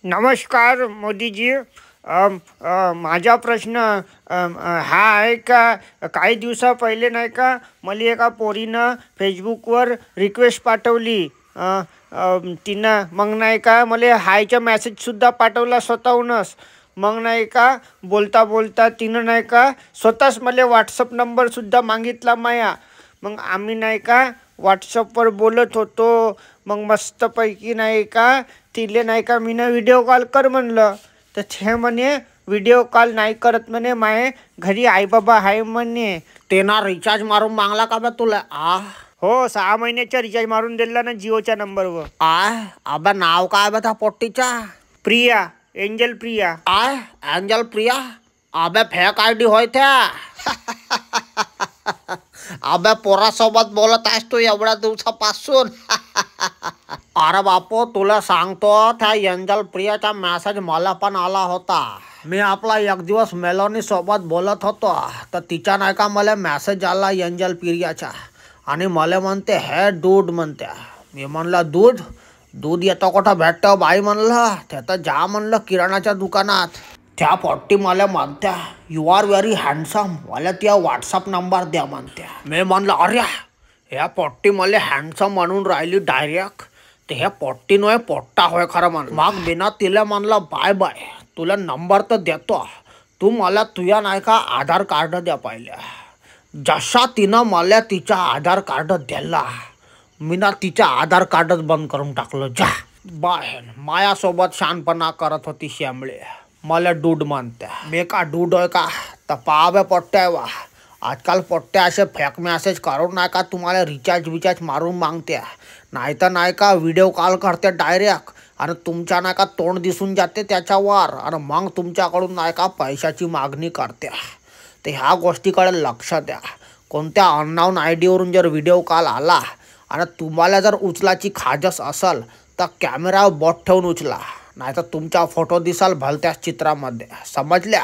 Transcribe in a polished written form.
नमस्कार मोदीजी. माझा प्रश्न हा आहे का, काही दिवसा पहिले नाही का मला एका पोरीनं फेसबुकवर रिक्वेस्ट पाठवली. तिनं मग नाही का मला हायचा मेसेजसुद्धा पाठवला स्वतःहूनच. मग नाही का बोलता बोलता तिनं नाही का स्वतःच मला व्हॉट्सअप नंबरसुद्धा मागितला माया. मग आम्ही नाही का व्हॉट्सअपवर बोलत होतो. मग मस्तपैकी नाही का तिले नाही का मीनं व्हिडिओ कॉल कर म्हणलं, तर ते म्हणे व्हिडिओ कॉल नाही करत म्हणे, माये घरी आईबाबा आहे म्हणे. ते ना रिचार्ज मारून मागला का बा तुला? हो, 6 महिन्याचा रिचार्ज मारून दिला ना जिओच्या नंबरवर. अबे नाव काय बा त्या पोट्टीचा? प्रिया, एंजल प्रिया. एंजल प्रिया? अबे फेक आयडी होय त्या. अबे पोरासोबत बोलत आहेस तू एवढ्या दिवसापासून? अरे बापू, तुला सांगतो त्या एंजल प्रियाचा मेसेज मला पण आला होता. मी आपला एक दिवस मेलोनी सोबत बोलत होतो, तर तिच्या नाही का मला मेसेज आला एंजल प्रियाचा. आणि मला म्हणते हे दूध म्हणते. मी म्हणलं दूध दूध येतं कुठं भेटतं बाई म्हणलं. ते तर जा म्हणलं किराणाच्या दुकानात. त्या पोट्टी मला म्हणत्या यू आर व्हेरी हँडसम, मला त्या व्हॉट्सअप नंबर द्या म्हणत्या. मी म्हणलं अरे ह्या पोट्टी मला हँडसम म्हणून राहिली डायरेक्ट. ते ह्या पोट्टी नव्हे पोट्टा होय खरं म्हण. मग बिना तिला म्हणलं बाय बाय, तुला नंबर तर देतो, तू मला तुझ्या नाही का आधार कार्ड द्या पाहिजे. जसा तिनं मला तिचा आधार कार्ड दिला, मी ना तिचं आधार कार्डच बंद करून टाकलं. जा बाय, मायासोबत शानपणा करत होती श्यामळे. मला डूड म्हणत्या. मी का डूड होय का? तर पाहावे पोट्ट्या वा, आजकाल पोट्ट्या असे फेक मेसेज करून नाही का तुम्हाला रिचार्ज मारून मागत्या. नाही तर नाही का व्हिडिओ कॉल करते डायरेक्ट, आणि तुमच्या नाही का तोंड दिसून जाते त्याच्यावर, आणि मग तुमच्याकडून नाही का पैशाची मागणी करते. तर ह्या गोष्टीकडे लक्ष द्या. कोणत्या अननोन आयडीवरून जर व्हिडिओ कॉल आला आणि तुम्हाला जर उचलाची खाजस असेल तर कॅमेरा बोट ठेवून उचला, नाही तर तुमचा फोटो दिसाल भलत्याच चित्रामध्ये. समजल्या?